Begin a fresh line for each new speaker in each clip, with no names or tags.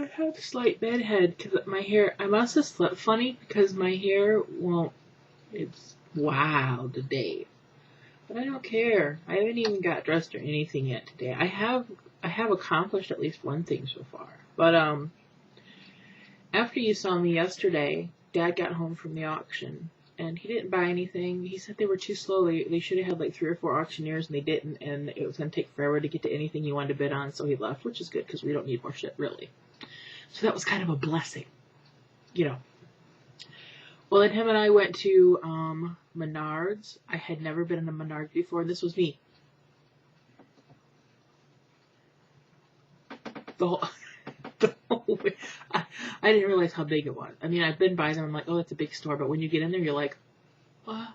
I have slight bedhead because my hair, I must have slept funny because my hair won't, it's wild today. But I don't care. I haven't even got dressed or anything yet today. I have accomplished at least one thing so far. But after you saw me yesterday, Dad got home from the auction and he didn't buy anything. He said they were too slow. They should have had like 3 or 4 auctioneers and they didn't, and it was going to take forever to get to anything he wanted to bid on, so he left, which is good because we don't need more shit, really. So that was kind of a blessing, you know. Well, then him and I went to Menards. I had never been in a Menards before. This was me. The whole way. I didn't realize how big it was. I mean, I've been by them. I'm like, oh, it's a big store. But when you get in there, you're like, what?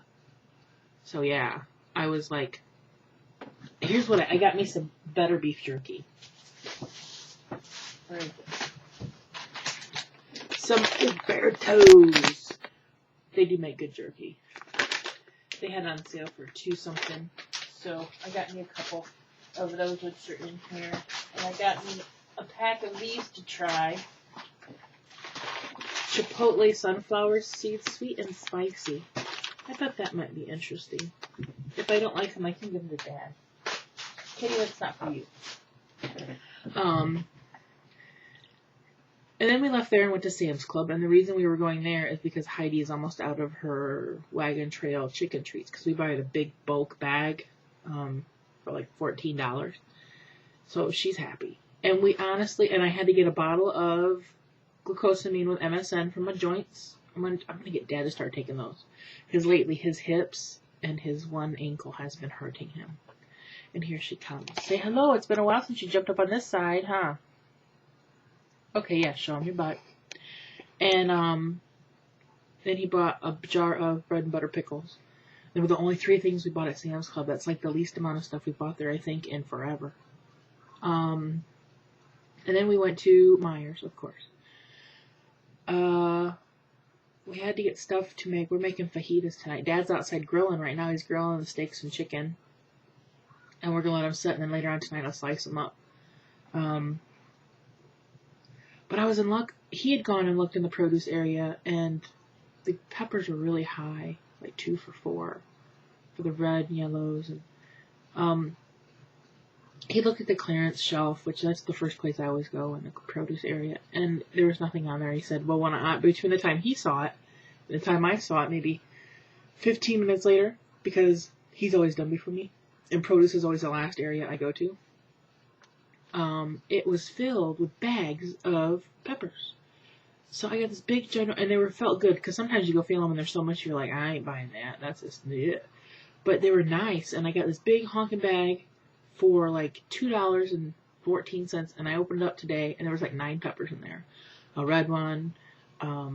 So, yeah. I was like, here's what I got me some better beef jerky. Where is it? Some Alberto's. They do make good jerky. They had it on sale for $2 something. So I got me a couple of those which are in here. And I got me a pack of these to try. Chipotle sunflower seeds, sweet and spicy. I thought that might be interesting. If I don't like them, I can give them to Dad. Kitty, that's not for you. And then we left there and went to Sam's Club. And the reason we were going there is because Heidi is almost out of her Wagon Trail chicken treats. Because we buy the big bulk bag for like $14. So she's happy. And we honestly, and I had to get a bottle of glucosamine with MSM for my joints. I'm gonna get Dad to start taking those. Because lately his hips and his one ankle has been hurting him. And here she comes. Say hello. It's been a while since you jumped up on this side, huh? Okay, yeah, show him your butt. And then he bought a jar of bread and butter pickles. They were the only 3 things we bought at Sam's Club. That's like the least amount of stuff we bought there, I think, in forever. And then we went to Myers, of course. We had to get stuff to make. We're making fajitas tonight. Dad's outside grilling right now. He's grilling the steaks and chicken. And we're going to let them set, and then later on tonight I'll slice them up. But I was in luck. He had gone and looked in the produce area, and the peppers were really high, like 2 for $4 for the red and yellows. And he looked at the clearance shelf, which that's the first place I always go in the produce area, and there was nothing on there. He said, well, between the time he saw it and the time I saw it, maybe 15 minutes later, because he's always done before me, and produce is always the last area I go to. It was filled with bags of peppers. So I got this big giant, and they felt good, because sometimes you go feel them and there's so much you're like, I ain't buying that. That's just it. But they were nice, and I got this big honking bag for like $2.14, and I opened it up today, and there was like 9 peppers in there. A red one, a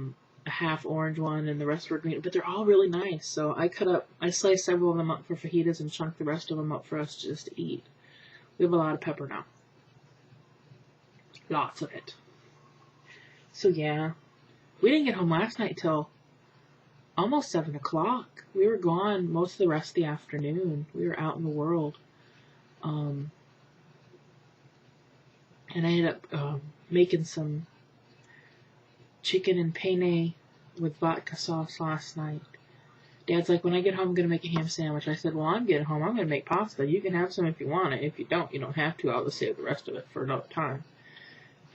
half orange one, and the rest were green. But they're all really nice. So I sliced several of them up for fajitas and chunked the rest of them up for us just to eat. We have a lot of pepper now. Lots of it. So yeah, we didn't get home last night till almost 7 o'clock. We were gone most of the rest of the afternoon. We were out in the world. And I ended up making some chicken and penne with vodka sauce last night. Dad's like, when I get home, I'm going to make a ham sandwich. I said, well, I'm getting home. I'm going to make pasta. You can have some if you want it. If you don't, you don't have to. I'll just save the rest of it for another time.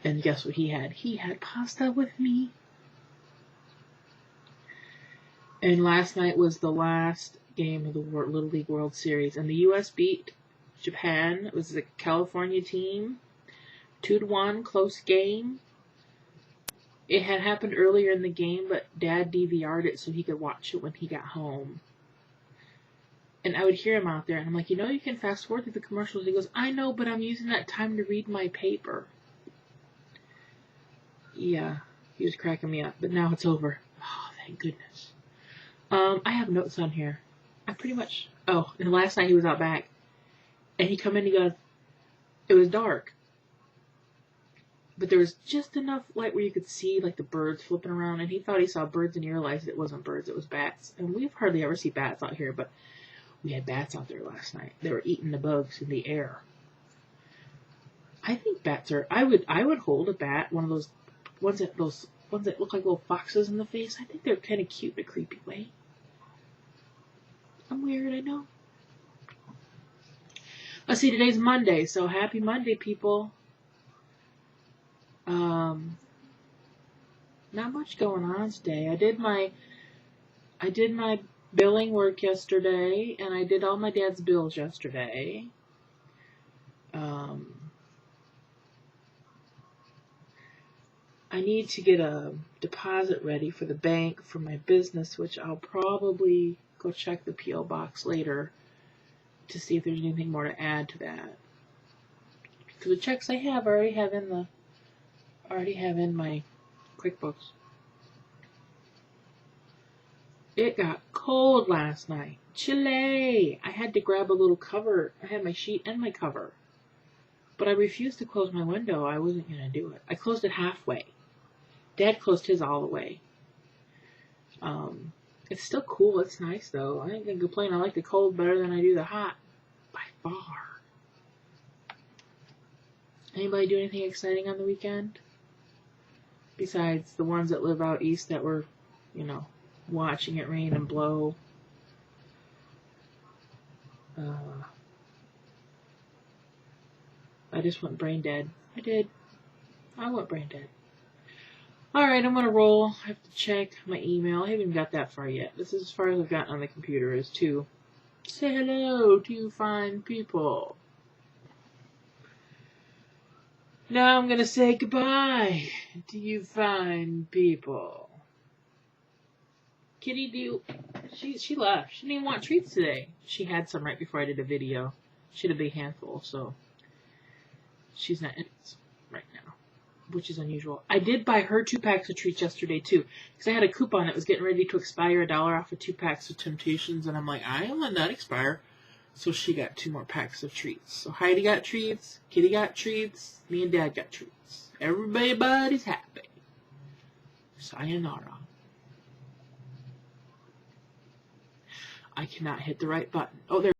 And guess what he had? He had pasta with me. And last night was the last game of the Little League World Series. And the U.S. beat Japan. It was the California team. 2-1, close game. It had happened earlier in the game, but Dad DVR'd it so he could watch it when he got home. And I would hear him out there, and I'm like, you can fast forward through the commercials. He goes, I know, but I'm using that time to read my paper. Yeah, he was cracking me up, but now it's over. Oh, thank goodness. I have notes on here. And last night he was out back, and he come in and he goes, it was dark, but there was just enough light where you could see like the birds flipping around, and he thought he saw birds and he realized it wasn't birds, it was bats. And we've hardly ever see bats out here, but we had bats out there last night. They were eating the bugs in the air. I think bats are. I would hold a bat. One of those ones that look like little foxes in the face. I think they're kind of cute in a creepy way. I'm weird, I know. Let's see. Today's Monday, so happy Monday, people. Not much going on today. I did my billing work yesterday, and I did all my dad's bills yesterday. I need to get a deposit ready for the bank for my business, which I'll probably go check the P.O. box later to see if there's anything more to add to that. Because the checks I have already have in my QuickBooks. It got cold last night. Chilly. I had to grab a little cover. I had my sheet and my cover. But I refused to close my window. I wasn't going to do it. I closed it halfway. Dad closed his all the way. It's still cool. It's nice, though. I ain't going to complain. I like the cold better than I do the hot. By far. Anybody do anything exciting on the weekend? Besides the ones that live out east that were, watching it rain and blow. I just went brain dead. I did. I went brain dead. Alright, I'm going to roll. I have to check my email. I haven't even got that far yet. This is as far as I've gotten on the computer, is to say hello to you fine people. Now I'm going to say goodbye to you fine people. Kitty, she left. She didn't even want treats today. She had some right before I did a video. She had a big handful, so she's not in it right now, which is unusual. I did buy her 2 packs of treats yesterday, too, because I had a coupon that was getting ready to expire, $1 off of 2 packs of Temptations, and I'm like, I don't let that expire. So she got 2 more packs of treats. So Heidi got treats, Kitty got treats, me and Dad got treats. Everybody's happy. Sayonara. I cannot hit the right button. Oh, there.